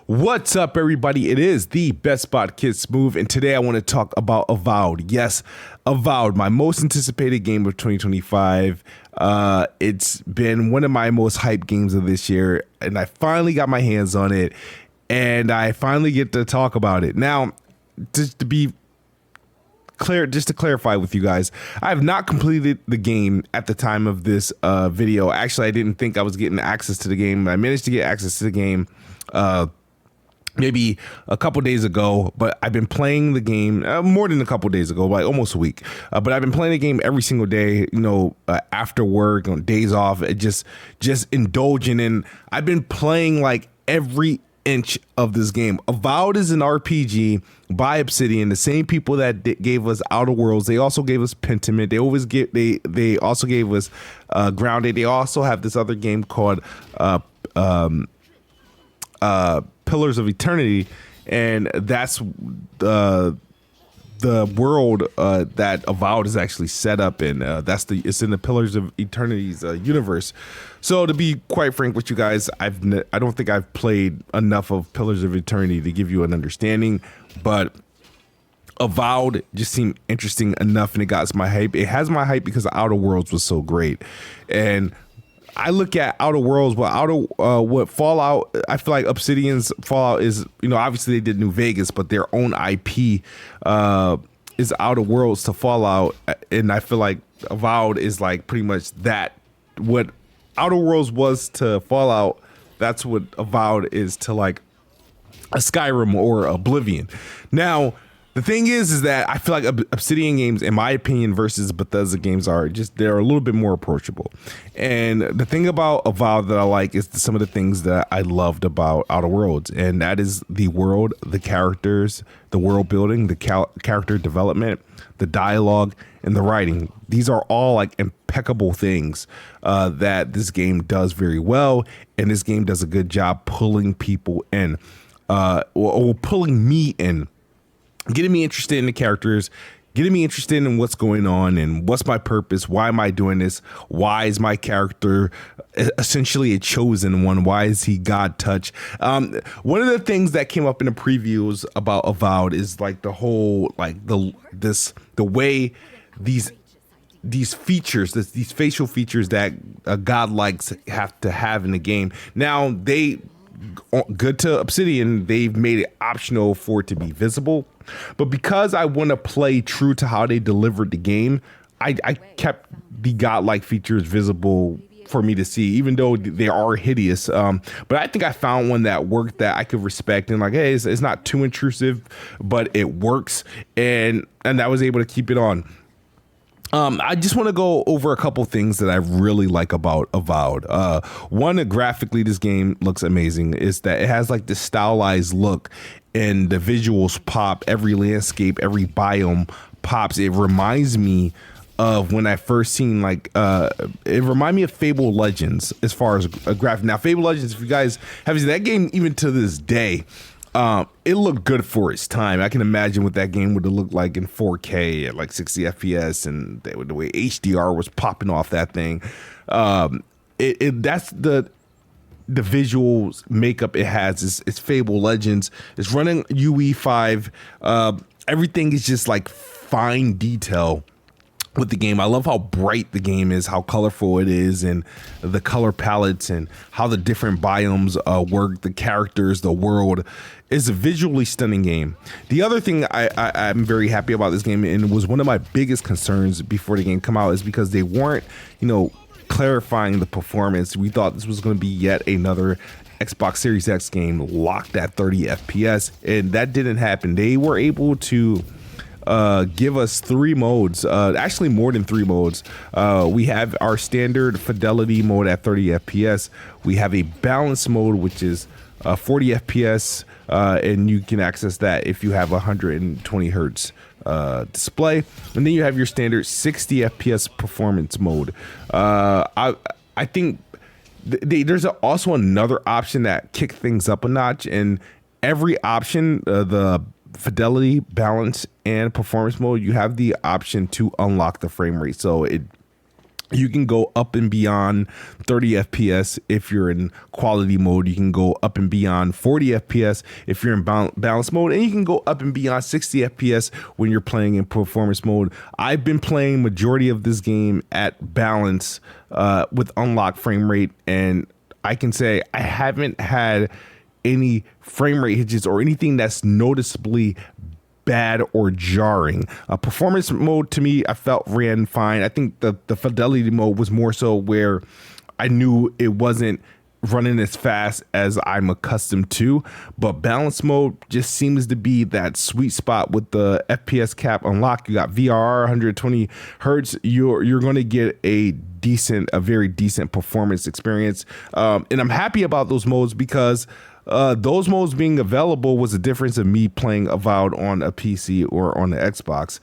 What's up, everybody? It is the Best Spot Kid Smooth, and today I want to talk about Avowed. Yes, Avowed, my most anticipated game of 2025. It's been one of my most hyped games of this year, and I finally got my hands on it, and I finally get to talk about it. Now, just to be clear, just to clarify with you guys, I have not completed the game at the time of this video. Actually, I didn't think I was getting access to the game. I managed to get access to the game maybe a couple days ago, but I've been playing the game more than a couple days ago, like almost a week. But I've been playing the game every single day, after work, on days off, just indulging in. I've been playing like every inch of this game. Avowed is an RPG by Obsidian, the same people that gave us Outer Worlds. They also gave us Pentiment. They also gave us Grounded. They also have this other game called Pillars of Eternity, and that's the world that Avowed is actually set up in. It's in the Pillars of Eternity's universe. So to be quite frank with you guys, I don't think I've played enough of Pillars of Eternity to give you an understanding, but Avowed just seemed interesting enough, and it got my hype. It has my hype because Outer Worlds was so great, and I look at Outer Worlds, what Fallout, I feel like Obsidian's Fallout is, obviously they did New Vegas, but their own IP is Outer Worlds to Fallout. And I feel like Avowed is like pretty much that. What Outer Worlds was to Fallout, that's what Avowed is to like a Skyrim or Oblivion. Now, the thing is that I feel like Obsidian games, in my opinion, versus Bethesda games they're a little bit more approachable. And the thing about Avowed that I like is some of the things that I loved about Outer Worlds. And that is the world, the characters, the world building, the character development, the dialogue, and the writing. These are all like impeccable things that this game does very well. And this game does a good job pulling people in, or pulling me in. Getting me interested in the characters, getting me interested in what's going on and what's my purpose. Why am I doing this? Why is my character essentially a chosen one? Why is he God touch? One of the things that came up in the previews about Avowed is like the whole, like the way these features, these facial features that God likes have to have in the game. Now, good to Obsidian, they've made it optional for it to be visible. But because I want to play true to how they delivered the game, I kept the godlike features visible for me to see, even though they are hideous. But I think I found one that worked, that I could respect, and like, hey, it's not too intrusive, but it works, and I was able to keep it on. I just want to go over a couple things that I really like about Avowed. One, graphically, this game looks amazing. Is that it has like this stylized look, and the visuals pop. Every landscape, every biome pops. It reminds me of when I first seen it reminded me of Fable Legends as far as a graphic. Now, Fable Legends, if you guys have seen that game, even to this day, it looked good for its time. I can imagine what that game would have looked like in 4K at like 60 FPS, and the way HDR was popping off that thing. That's the visuals makeup it has. It's Fable Legends. It's running UE5. Everything is just like fine detail with the game. I love how bright the game is, how colorful it is, and the color palettes, and how the different biomes work, the characters, the world. Is a visually stunning game. The other thing I'm very happy about this game, and it was one of my biggest concerns before the game come out, is because they weren't, clarifying the performance. We thought this was going to be yet another Xbox Series X game locked at 30 FPS, and that didn't happen. They were able to give us 3 modes, actually more than 3 modes. We have our standard fidelity mode at 30 FPS. We have a balance mode, which is 40 FPS, and you can access that if you have 120 hertz display. And then you have your standard 60 FPS performance mode. I think there's also another option that kicks things up a notch, and every option, the fidelity, balance, and performance mode, you have the option to unlock the frame rate. So You can go up and beyond 30 FPS if you're in quality mode. You can go up and beyond 40 FPS if you're in balance mode. And you can go up and beyond 60 FPS when you're playing in performance mode. I've been playing majority of this game at balance with unlocked frame rate. And I can say I haven't had any frame rate hitches or anything that's noticeably bad or jarring. Performance mode to me, I felt ran fine. I think the fidelity mode was more so where I knew it wasn't running as fast as I'm accustomed to, but balance mode just seems to be that sweet spot with the FPS cap unlocked. You got VRR 120 hertz. You're going to get a very decent performance experience, and I'm happy about those modes because those modes being available was a difference of me playing Avowed on a PC or on the Xbox.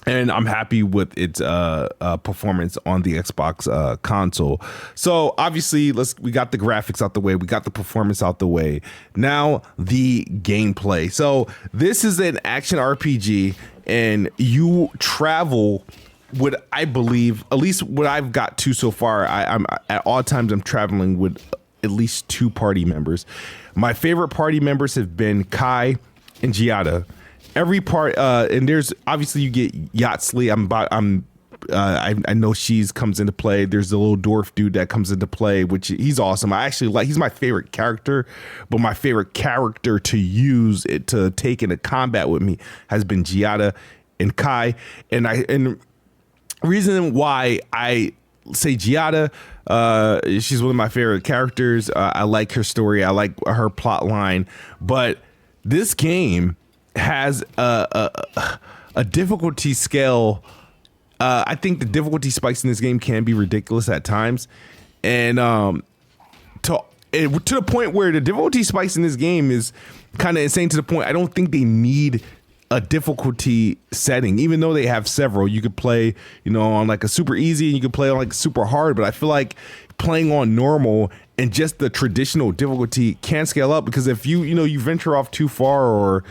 And I'm happy with its performance on the Xbox console. So obviously, we got the graphics out the way, we got the performance out the way. Now the gameplay. So this is an action RPG, and you travel. What I believe, at least what I've got to so far, I'm at all times I'm traveling with at least 2 party members. My favorite party members have been Kai and Giada. Every part, and there's obviously you get Yatsli. I know she's comes into play. There's the little dwarf dude that comes into play, which he's awesome. I actually like. He's my favorite character, but my favorite character to use it to take into combat with me has been Giada and Kai. And reason why I say Giada, she's one of my favorite characters. I like her story. I like her plot line. But this game has a difficulty scale. I think the difficulty spikes in this game can be ridiculous at times, and to the point where the difficulty spikes in this game is kind of insane. To the point I don't think they need a difficulty setting, even though they have several. You could play, on like a super easy, and you could play on like super hard. But I feel like playing on normal and just the traditional difficulty can scale up, because if you venture off too far or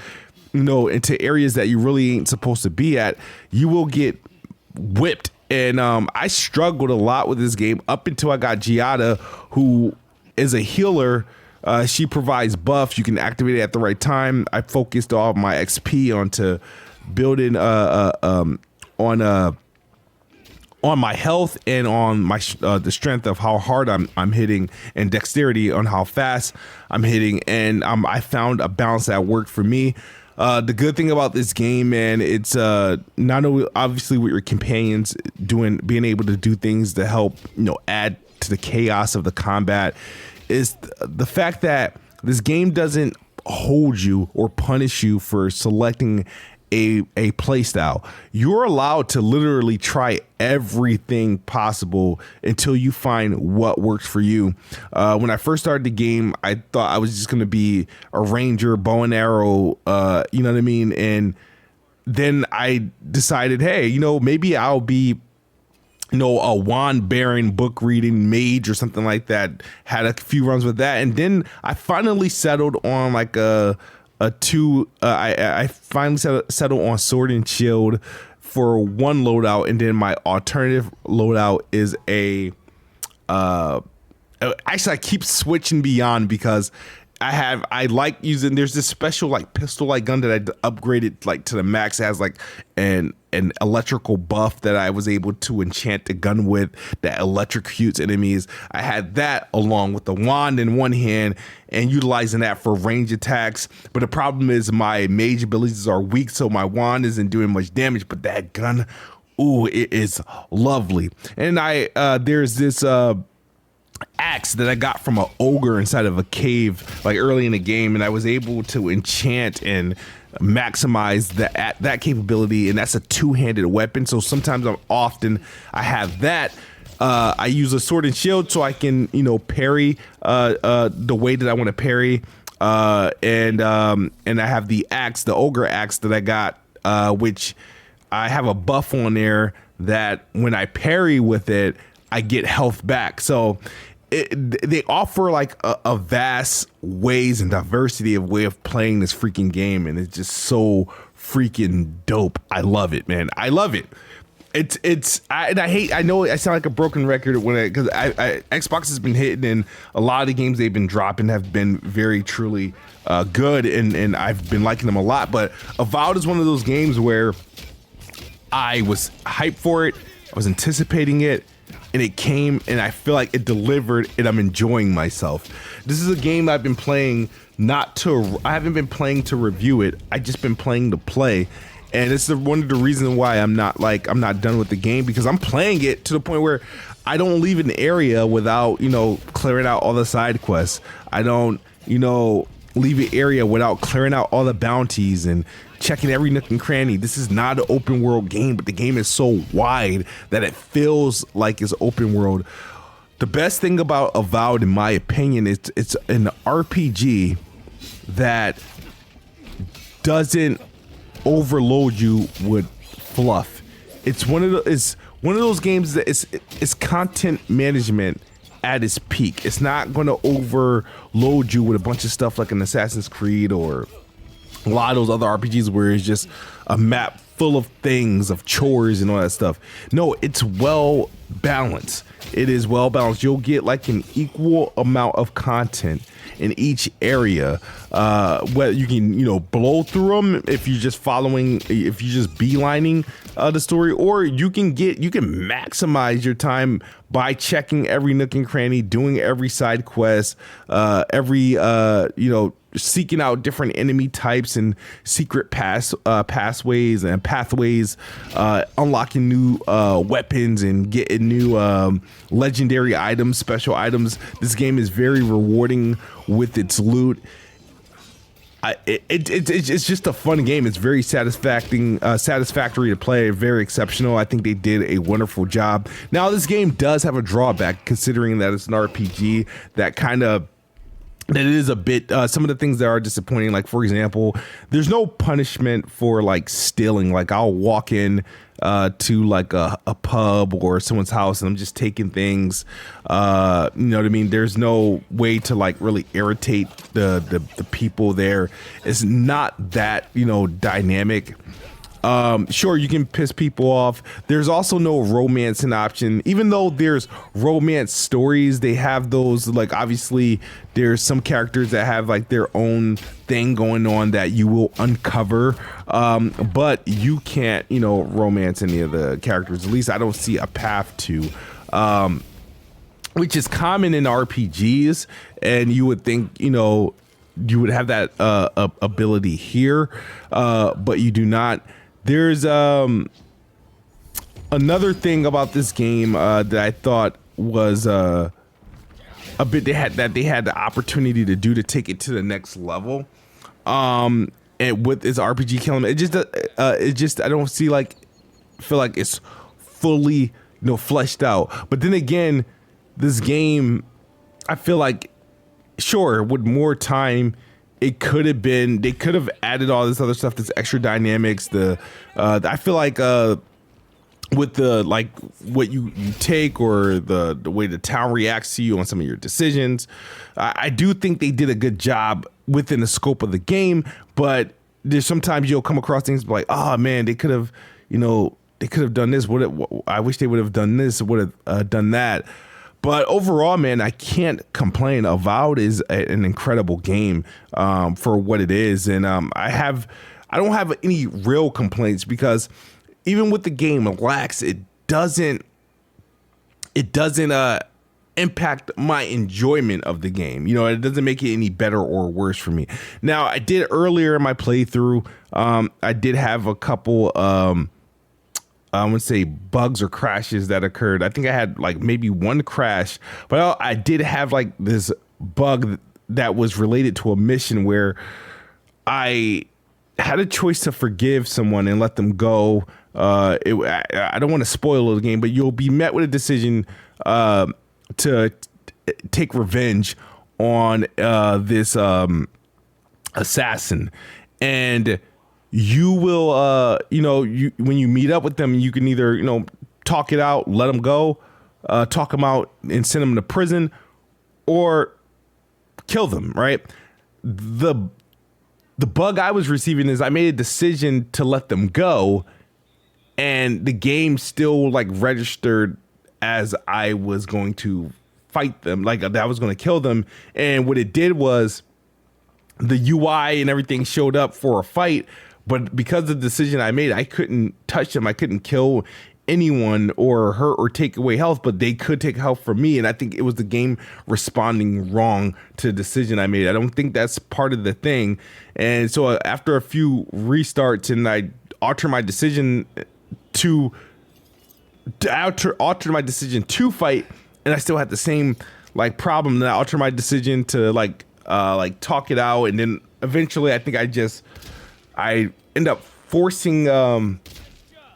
into areas that you really ain't supposed to be at, you will get whipped. And I struggled a lot with this game up until I got Giada, who is a healer. She provides buffs. You can activate it at the right time. I focused all my XP onto building on my health and on my the strength of how hard I'm hitting, and dexterity on how fast I'm hitting. And I found a balance that worked for me. The good thing about this game, man, it's not only obviously with your companions being able to do things to help add to the chaos of the combat, is the fact that this game doesn't hold you or punish you for selecting a play style. You're allowed to literally try everything possible until you find what works for you. When I first started the game, I thought I was just going to be a ranger, bow and arrow, you know what I mean? And then I decided, hey, maybe I'll be a wand bearing, book reading mage or something like that. Had a few runs with that, and then I finally settled on like I finally settled on sword and shield for one loadout, and then my alternative loadout is actually I keep switching beyond because I like using, there's this special like pistol like gun that I upgraded like to the max. It has like an electrical buff that I was able to enchant the gun with that electrocutes enemies. I had that along with the wand in one hand and utilizing that for range attacks. But the problem is my mage abilities are weak, so my wand isn't doing much damage, but that gun, ooh, it is lovely. And there's this axe that I got from an ogre inside of a cave like early in the game, and I was able to enchant and maximize that capability, and that's a two-handed weapon. So sometimes I have that. I use a sword and shield so I can parry the way that I want to parry, and I have the axe, the ogre axe that I got, which I have a buff on there that when I parry with it I get health back. So they offer like a vast ways and diversity of way of playing this freaking game, and it's just so freaking dope. I love it, man. I love it. And I know I sound like a broken record because Xbox has been hitting, and a lot of the games they've been dropping have been very truly good, and I've been liking them a lot. But Avowed is one of those games where I was hyped for it, I was anticipating it, and it came, and I feel like it delivered, and I'm enjoying myself. This is a game I've been playing I haven't been playing to review it. I just been playing to play. And it's one of the reasons why I'm not done with the game, because I'm playing it to the point where I don't leave an area without, clearing out all the side quests. I don't, leave an area without clearing out all the bounties and checking every nook and cranny. This is not an open world game, but the game is so wide that it feels like it's open world. The best thing about Avowed, in my opinion, is it's an RPG that doesn't overload you with fluff. It's one of those games that it's content management at its peak. It's not going to overload you with a bunch of stuff like an Assassin's Creed or a lot of those other RPGs where it's just a map full of things, of chores and all that stuff. No, it's well balanced. It is well balanced. You'll get like an equal amount of content in each area, whether you can blow through them if you're just beelining the story, or you can maximize your time by checking every nook and cranny, doing every side quest, seeking out different enemy types and secret pathways, unlocking new weapons and getting new legendary items, special items. This game is very rewarding with its loot. It's just a fun game. It's very satisfactory to play, very exceptional. I think they did a wonderful job. Now, this game does have a drawback, considering that it's an RPG that it is a bit, some of the things that are disappointing, like, for example, there's no punishment for like stealing. Like, I'll walk in to like a pub or someone's house and I'm just taking things, you know what I mean? There's no way to like really irritate the people there. It's not that, dynamic. Sure, you can piss people off. There's also no romance an option. Even though there's romance stories, they have those, like, obviously there's some characters that have like their own thing going on that you will uncover, but you can't romance any of the characters. At least I don't see a path to, which is common in RPGs, and you would think you would have that ability here, but you do not. There's another thing about this game that I thought was a bit they had the opportunity to do to take it to the next level. And with its RPG element, it just I don't feel like it's fully fleshed out. But then again, this game, I feel like, sure, with more time, they could have added all this other stuff, this extra dynamics. I feel like with the like what you take, or the way the town reacts to you on some of your decisions, I do think they did a good job within the scope of the game. But there's sometimes you'll come across things like, oh man, they could have done this. I wish they would have done this, would have done that. But overall, man, I can't complain. Avowed is an incredible game for what it is, and I don't have any real complaints, because even with the game lax, it doesn't impact my enjoyment of the game. It doesn't make it any better or worse for me. Now, I did earlier in my playthrough, I did have a couple I would say bugs or crashes that occurred. I think I had like maybe one crash, but I did have like this bug that was related to a mission where I had a choice to forgive someone and let them go. I don't want to spoil the game, but you'll be met with a decision to take revenge on this assassin, and you will, when you meet up with them, you can either, talk it out, let them go, talk them out and send them to prison, or kill them, right? The bug I was receiving is I made a decision to let them go, and the game still like registered as I was going to fight them, like that I was going to kill them. And what it did was the UI and everything showed up for a fight, but because of the decision I made, I couldn't touch them. I couldn't kill anyone or hurt or take away health, but they could take health from me. And I think it was the game responding wrong to the decision I made. I don't think that's part of the thing. And so after a few restarts and I altered my decision to alter my decision to fight, and I still had the same like problem. Then I altered my decision to like talk it out, and then eventually I think I end up forcing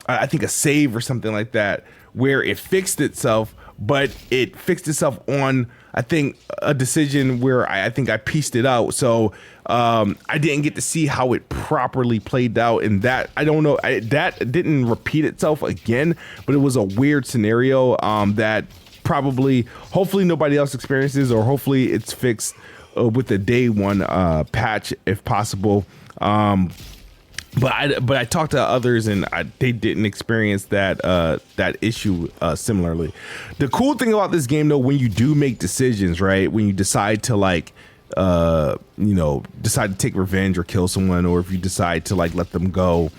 I think a save or something like that where it fixed itself, but it fixed itself on I think a decision where I think I pieced it out. So I didn't get to see how it properly played out, and that I don't know, that didn't repeat itself again, but it was a weird scenario that hopefully nobody else experiences, or hopefully it's fixed with the day one patch if possible. But I talked to others and they didn't experience that issue similarly. The cool thing about this game though, when you do make decisions, right? When you decide to like, decide to take revenge or kill someone, or if you decide to like let them go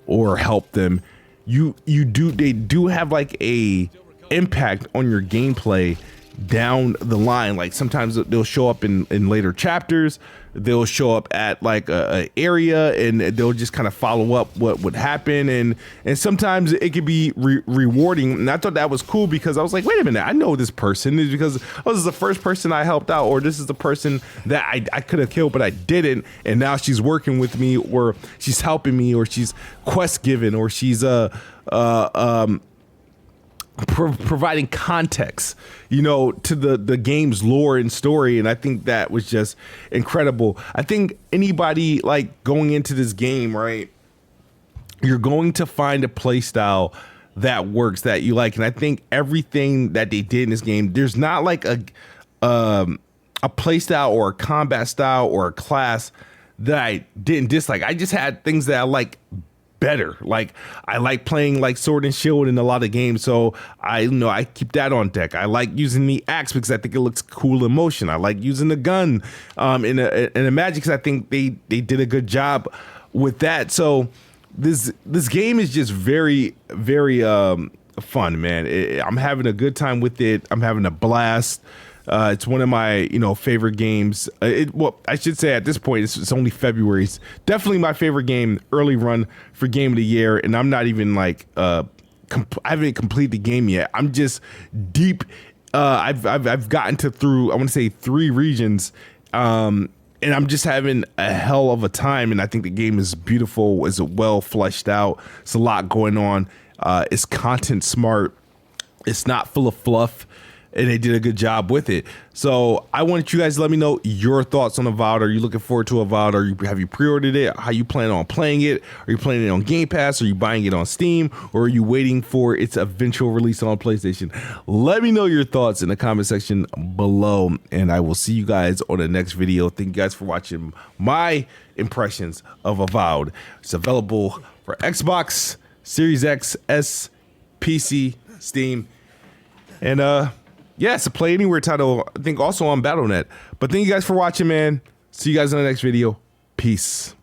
or help them, they do have like a impact on your gameplay down the line. Like sometimes they'll show up in later chapters, they'll show up at like a area, and they'll just kind of follow up what would happen, and sometimes it could be rewarding. And I thought that was cool because I was like, wait a minute, I know this person is because this is the first person I helped out, or this is the person that I could have killed but I didn't, and now she's working with me, or she's helping me, or she's quest given, or she's providing context, to the game's lore and story. And I think that was just incredible. I think anybody like going into this game, right, you're going to find a play style that works, that you like. And I think everything that they did in this game, there's not like a play style or a combat style or a class that I didn't dislike. I just had things that I like better. Like I like playing like sword and shield in a lot of games, so I keep that on deck. I like using the axe because I think it looks cool in motion. I like using the gun in a magic because I think they did a good job with that. So this game is just very, very fun, man. I'm having a good time with it. I'm having a blast. It's one of my, favorite games. I should say at this point, it's only February. It's definitely my favorite game, early run for game of the year. And I'm not even like, I haven't completed the game yet. I'm just deep. I've gotten through, I want to say 3 regions. And I'm just having a hell of a time. And I think the game is beautiful. It's well fleshed out. It's a lot going on. It's content smart. It's not full of fluff. And they did a good job with it. So I want you guys to let me know your thoughts on Avowed. Are you looking forward to Avowed? Have you pre-ordered it? How you plan on playing it? Are you playing it on Game Pass? Are you buying it on Steam? Or are you waiting for its eventual release on PlayStation? Let me know your thoughts in the comment section below. And I will see you guys on the next video. Thank you guys for watching my impressions of Avowed. It's available for Xbox, Series X, S, PC, Steam, and yeah, it's a Play Anywhere title, I think also on Battle.net. But thank you guys for watching, man. See you guys in the next video. Peace.